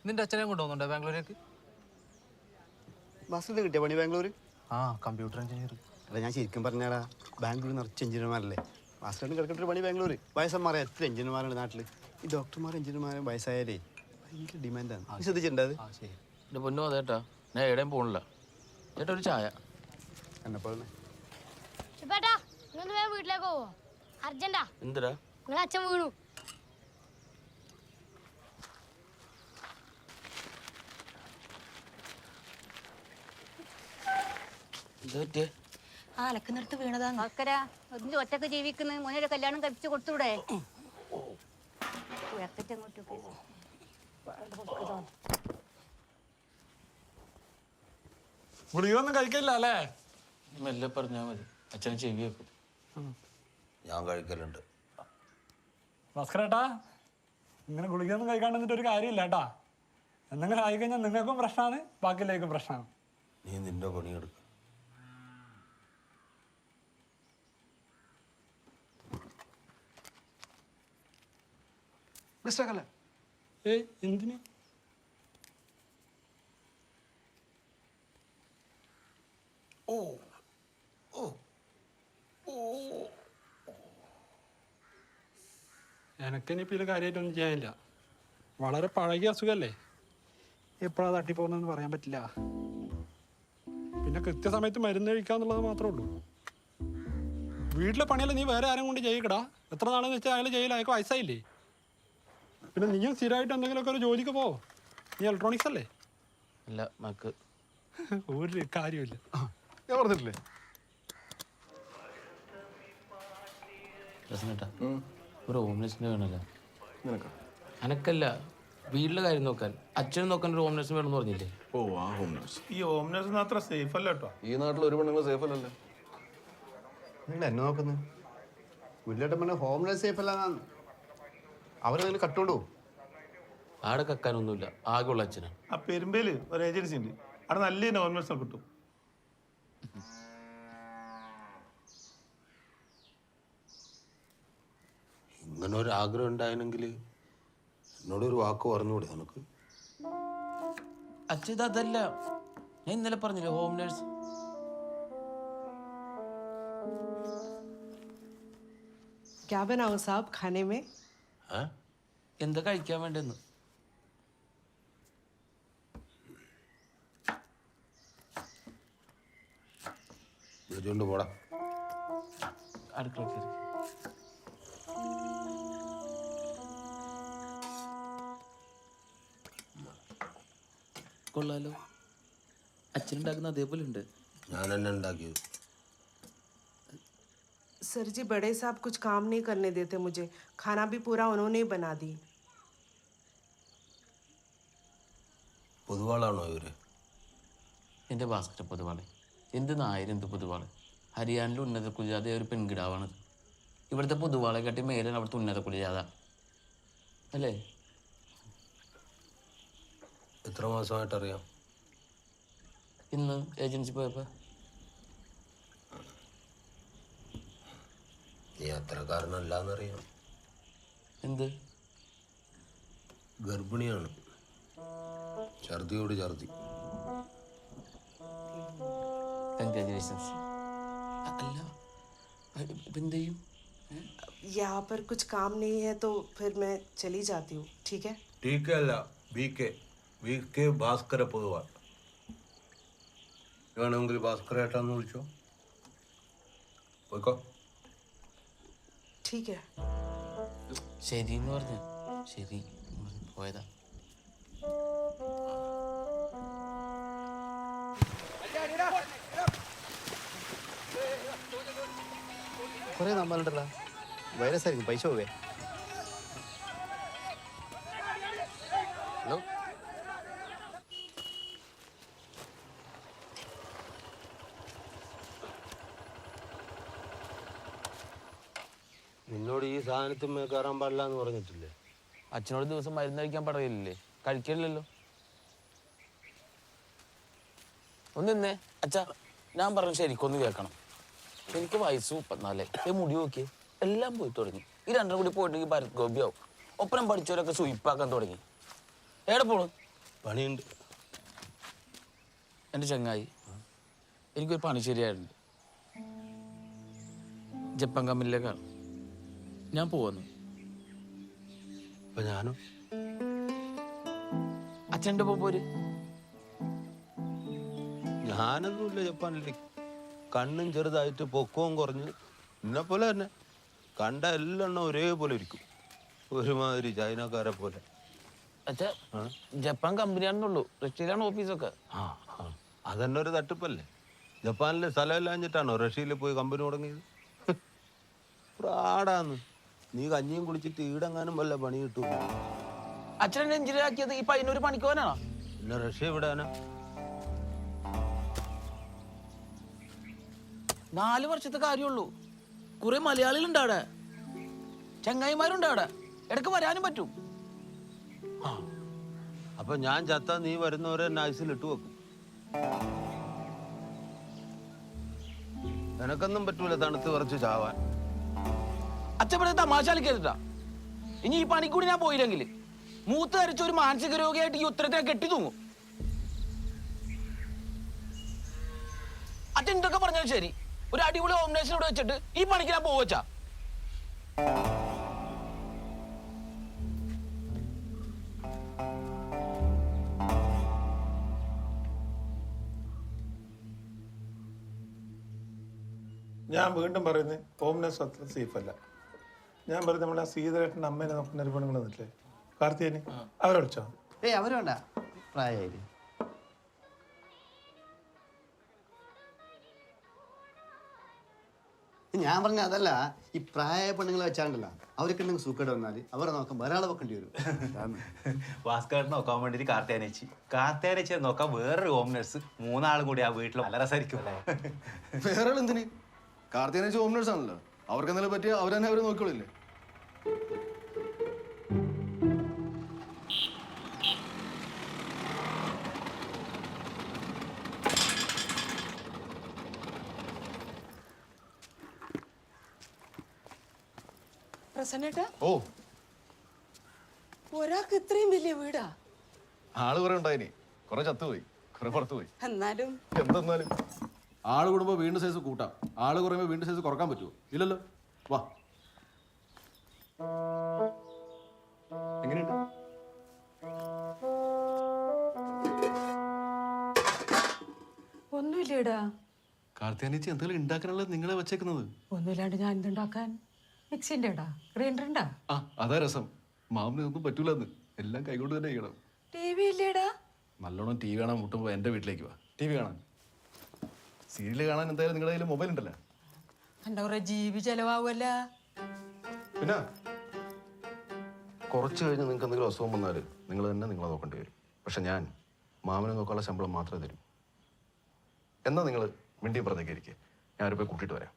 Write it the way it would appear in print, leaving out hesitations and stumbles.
നിന്റെ അച്ഛനെ കൊണ്ടുപോകുന്നുണ്ടോ ബാംഗ്ലൂരേക്ക്? ബസ്സിൽ കിട്ടിയ പണി ബാംഗ്ലൂർ? ആ, കമ്പ്യൂട്ടർ എഞ്ചിനീയർ. അല്ല, ഞാൻ ശരിക്കും പറഞ്ഞാടാ, ബാംഗ്ലൂർ നിറച്ച് എഞ്ചിനീയർമാരല്ലേ. ബസ്സിലാണ് കിടക്കേണ്ട പണി ബാംഗ്ലൂർ. വയസ്സന്മാരെ എത്ര എഞ്ചിനീയർമാരുണ്ട് നാട്ടിൽ. ഈ ഡോക്ടർമാരും എഞ്ചിനീയർമാരും വയസ്സായാലേ ഭയങ്കര ഡിമാൻഡാണ്. ശ്രദ്ധിച്ചിട്ടുണ്ട് അത്? എൻ്റെ പൊന്നോ അതേട്ടാ, ഞാൻ എവിടെയും പോകണില്ല. ചേട്ടാ ഒരു ചായ. എന്നെപ്പോലെ വീട്ടിലേക്ക് പോവോ? അർജന്റാ. എന്തിനാ? നിങ്ങളെ അച്ഛൻ വീണു. അലക്കുന്നിടത്ത് വീണതാണ്. ഒന്നിൽ ഒറ്റക്ക് ജീവിക്കുന്ന മോനെ കല്യാണം കഴിപ്പിച്ച് കൊടുത്തൂടെ? ഗുളികയൊന്നും കഴിക്കില്ല അല്ലേ? മെല്ലെ പറഞ്ഞാൽ മതി, അച്ഛനെ ചെവി വെക്കും. ഞാൻ കഴിക്കലുണ്ട്. ഭാസ്കരേട്ടാ, ഇങ്ങനെ ഗുളികയൊന്നും കഴിക്കാണ്ട് എന്നിട്ട് ഒരു കാര്യമില്ല കേട്ടാ. എന്തെങ്കിലും ആയിക്കഴിഞ്ഞാൽ നിങ്ങൾക്കും പ്രശ്നമാണ്, ബാക്കിയിലേക്കും പ്രശ്നമാണ്. നീ നിന്റെ പണിയെടുക്ക. ഏയ് എന്തിന്? എനക്കിനിപ്പോൾ ഇതിൽ കാര്യമായിട്ടൊന്നും ചെയ്യാനില്ല. വളരെ പഴകിയ അസുഖമല്ലേ, എപ്പോഴാണ് തട്ടിപ്പോകുന്നതെന്ന് പറയാൻ പറ്റില്ല. പിന്നെ കൃത്യസമയത്ത് മരുന്ന് കഴിക്കാന്നുള്ളത് മാത്രമേ ഉള്ളൂ. വീട്ടിലെ പണിയല്ല നീ വേറെ ആരും കൊണ്ട് ചെയ്യിക്കടാ. എത്ര നാളെന്ന് വെച്ചാൽ അയാൾ ചെയ്യില്ല, അയാൾക്ക് വയസ്സായില്ലേ. പിന്നെ നീയും സ്ഥിരമായിട്ട് എന്തെങ്കിലുമൊക്കെ ഒരു ജോലിക്ക് പോ. നീ ഇലക്ട്രോണിക്സ് അല്ലേ? അല്ല മക്ക് ഒരു കാര്യമില്ല. ഞാൻ പറഞ്ഞിട്ടില്ലേ? ചേട്ടാ ഒരു ഹോംലെസ്സിന് വേണമല്ലോ. നിനക്കാ? അനക്കല്ല, വീട്ടിലെ കാര്യം നോക്കാൻ, അച്ഛനും നോക്കാൻ ഒരു ഹോംലെസ്സിന് വേണമെന്ന് പറഞ്ഞില്ലേ? ഓ, ആ ഹോം നഴ്സ്. ഈ ഹോം നഴ്സ് അത്ര സേഫ് അല്ല കേട്ടോ. ഈ നാട്ടിൽ ഒരു പെണ്ണുങ്ങൾ സേഫ് അല്ലല്ലോ. നിങ്ങൾ എന്നെ നോക്കുന്നത്? വീട്ടിലോട്ട് പറഞ്ഞ ഹോം നേഴ്സ് സേഫ് അല്ല. അവരെന്തെങ്കിലും കട്ടുകൊണ്ടു ആടെ കക്കാനൊന്നുമില്ല, ആകെയുള്ള അച്ഛനാണ്. ആ പെരുമ്പേല് ഒരു ഏജൻസി ഉണ്ട്, അവിടെ നല്ല ഹോം നഴ്സിനെ കിട്ടും. ഇങ്ങനെ ഒരു ആഗ്രഹം ഉണ്ടായിരുന്നെങ്കിൽ എന്നോടൊരു വാക്ക് പറഞ്ഞുകൂടെ നമുക്ക്? അച്ഛൻ ഇതല്ല, ഞാൻ ഇന്നലെ പറഞ്ഞില്ലേ ഹോം നേഴ്സ്. क्या बनाओ साहब खाने में? എന്താ കഴിക്കാൻ വേണ്ടെന്ന്? വിളിച്ചോണ്ട് പോടാ. അടുക്കള കയറി. കൊള്ളാലോ, അച്ഛനുണ്ടാക്കുന്ന അതേപോലെ ഉണ്ട്. ഞാൻ എന്നെ ഉണ്ടാക്കിയത്. सर जी बड़े साहब कुछ काम नहीं करने देते मुझे. खाना भी पूरा उन्होंने ही बना दी. പൊതുവാളാണോ ഇവര്? എൻ്റെ ഭാസ്കര പൊതുവാള് എന്ത് നായരും എന്ത് പൊതുവാള്. ഹരിയാനയിലെ ഉന്നത കുലജാത ഒരു പെൺകിടാവാണത്. ഇവിടുത്തെ പൊതുവാളെ കാട്ടി മേലാണ് അവിടുത്തെ ഉന്നത കുലജാത അല്ലേ? എത്ര മാസമായിട്ടറിയാം? ഇന്ന് ഏജൻസി പോയപ്പോ. നീ അത്രക്കാരനല്ലാന്നറിയാം. എന്ത്? ഗർഭിണിയാണ്, ഛർദിയോട് ഛർദി. കൺഗ്രാജുലേഷൻസ്. അല്ല ഇപ്പം എന്ത് ചെയ്യും? यहाँ पर कुछ काम नहीं है तो फिर मैं चली जाती हूँ. ठीक है? ठीक है अല്ല VK ഭാസ്കര പൊതുവാൾ. വേണമെങ്കിൽ ഭാസ്കരേട്ടാന്ന് വിളിച്ചോ. പോയിക്കോ. ठीक है. ശരി എന്ന് പറഞ്ഞു. ശരി പോയതാ. കുറേ നമ്മളുണ്ടല്ലോ, വൈറസ് ആയിരിക്കും. പൈസ പോവേ. ഹലോ, നിന്നോട് ഈ സാധനത്തിന്മേൽ കയറാൻ പാടില്ല എന്ന് പറഞ്ഞിട്ടില്ലേ? അച്ഛനോട് ദിവസം മരുന്ന് കഴിക്കാൻ പറയില്ലേ? കഴിക്കില്ലല്ലോ. ഒന്ന് നിന്നേ അച്ഛാ, ഞാൻ പറഞ്ഞു ശരിക്കൊന്ന് കേൾക്കണം. എനിക്ക് വയസ്സ് 34. മുടി നോക്കിയേ, എല്ലാം പോയി തുടങ്ങി. ഈ രണ്ടും കൂടി പോയിട്ടുണ്ടെങ്കിൽ ഭരത് ഗോപിയാവും. ഒപ്പരം പഠിച്ചവരൊക്കെ സുയിപ്പാക്കാൻ തുടങ്ങി. എവിടെ പോണു? പണിയുണ്ട്. എൻ്റെ ചങ്ങായി, എനിക്കൊരു പണി ശരിയായിട്ടുണ്ട്. ജപ്പാൻ കമ്പനിയിലേക്കാണ് ഞാൻ പോകുന്നു. അപ്പൊ ഞാനോ? അച്ഛൻ്റെ ഒപ്പം പോര്. ഞാനൊന്നുമില്ല ജപ്പാനിലേക്ക്. കണ്ണും ചെറുതായിട്ട് പൊക്കവും കുറഞ്ഞ് എന്നെ പോലെ തന്നെ. കണ്ട എല്ലാം ഒരേപോലെ ഇരിക്കും, ഒരുമാതിരി ചൈനക്കാരെ പോലെ. അച്ഛാ, ജപ്പാൻ കമ്പനിയാണെന്നുള്ളൂ, റഷ്യയിലാണ് ഓഫീസൊക്കെ. ആ ആ, അതന്നെ ഒരു തട്ടിപ്പല്ലേ. ജപ്പാനിലെ സ്ഥലമില്ലാഞ്ഞിട്ടാണോ റഷ്യയിൽ പോയി കമ്പനി തുടങ്ങിയത്? പ്രാടാന്ന്. നീ കഞ്ഞിയും കുടിച്ചിട്ട് ഈടെങ്ങാനും വല്ല പണി കിട്ടും. അച്ഛനെ എഞ്ചിനീയർ ആക്കിയത് ഈ പയ്യനൊരു പണിക്കോനാണോ? പിന്നെ റഷ്യ എവിടെയാനാ? 4 വർഷത്തെ കാര്യമുള്ളൂ. കുറെ മലയാളികളുണ്ട് അവിടെ, ചങ്ങായിമാരുണ്ട് അവിടെ, ഇടയ്ക്ക് വരാനും പറ്റും. അപ്പൊ ഞാൻ ചത്ത നീ വരുന്നവരെ നൈസിൽ ഇട്ട് വെക്കും. എനക്കൊന്നും പറ്റൂല തണുത്ത് കുറച്ച് ചാവാൻ. അച്ഛൻ ഇവിടെ തമാശ കളിക്കരുതാ. ഇനി ഈ പണിക്കൂടി ഞാൻ പോയില്ലെങ്കിൽ മൂത്ത് ധരിച്ച ഒരു മാനസിക രോഗിയായിട്ട് ഈ ഉത്തരത്തിനെ കെട്ടി തൂങ്ങും. അച്ഛൻ എന്തൊക്കെ പറഞ്ഞാലും ശരി, ഒരു അടിപൊളി ഓംനേഷനോട് വെച്ചിട്ട് ഈ പണിക്ക് ഞാൻ പോവച്ചാ. ഞാൻ വീണ്ടും പറയുന്നത് ഹോംനെസ് അത്ര സേഫ് അല്ല. ഞാൻ പറയുന്നത് നമ്മളെ സീതേട്ടൻ്റെ അമ്മേനെ നോക്കുന്ന ഒരു പെണ്ണുങ്ങൾ നിന്നില്ലേ, കാർത്തികന്, അവരെ വിളിച്ചോ? ഏയ് അവർ വേണ്ട, പ്രായമായില്ലേ. ഞാൻ പറഞ്ഞ അതല്ല, ഈ പ്രായ പെണ്ണുങ്ങളെ വെച്ചാണ്ടല്ലോ, അവർക്ക് ഉണ്ടെങ്കിൽ സൂക്കേട് വന്നാൽ അവരെ നോക്കാൻ വേറെ ആളെ വെക്കേണ്ടി വരും. ഭാസ്കരനെ നോക്കാൻ വേണ്ടിട്ട് കാർത്തേനേച്ചി നോക്കാൻ വേറൊരു ഹോം നഴ്സ്, 3 ആളും കൂടി ആ വീട്ടിൽ നല്ല രസമായിരിക്കും അല്ലേ? വേറെ എന്തിന്? കാർത്തികനേച്ചി ഹോം നേഴ്സ് ആണല്ലോ, അവർക്ക് എന്തെങ്കിലും പറ്റിയ അവർ തന്നെ അവരെ നോക്കിക്കോളില്ലേ. പ്രസന്നേട്ടാ, ഓ, ഒരാൾക്ക് ഇത്രയും വലിയ വീടാ? ആള് കുറെ ഉണ്ടായിനി, കുറെ ചത്തുപോയി, കുറെ പുറത്തു പോയി. എന്നാലും എന്തെന്നാലും ആള് കൂടുമ്പോ വീണ്ടും സൈസ് കൂട്ടാം, ആള് കുറയുമ്പോ വീണ്ടും സൈസ് കുറക്കാൻ പറ്റുമോ? ഇല്ലല്ലോ. വാ, എങ്ങനെയുണ്ട്? ഒന്നുമില്ലേടാ. കാർത്തികനേച്ചി എന്തെങ്കിലും ഉണ്ടാക്കാനുള്ളത് നിങ്ങളെ വെച്ചേക്കുന്നത്? ഒന്നുമില്ലാണ്ട് ഞാൻ എന്തുണ്ടാക്കാൻ? മിക്സിന്റെ ഇടാ, ഗ്രൈൻഡർ ഉണ്ടാ? ആ, അതാ രസം. മാമിന് ഒന്നും പറ്റൂലെന്ന്, എല്ലാം കൈകൊണ്ട് തന്നെ ചെയ്യണം. ടി വി ഇല്ലേടാ? നല്ലോണം ടി വി കാണാൻ മുട്ടുമ്പോ എന്റെ വീട്ടിലേക്ക് വാ, ടി വി കാണാൻ. സീരിയൽ കാണാൻ എന്തായാലും നിങ്ങളുടെ കയ്യിൽ മൊബൈൽ ഉണ്ടല്ലോ. എന്താ പറയാ, ജീവി ചെലവാകുമല്ല. പിന്നെ കുറച്ച് കഴിഞ്ഞ് നിങ്ങൾക്ക് എന്തെങ്കിലും അസുഖം വന്നാൽ നിങ്ങൾ തന്നെ നിങ്ങളെ നോക്കേണ്ടി വരും. പക്ഷെ ഞാൻ മാമനെ നോക്കാനുള്ള ശമ്പളം മാത്രമേ തരൂ. എന്നാ നിങ്ങൾ മിണ്ടിയും പറഞ്ഞേക്ക് ഇരിക്കുക, ഞാൻ അവരെ പോയി കൂട്ടിയിട്ട് വരാം.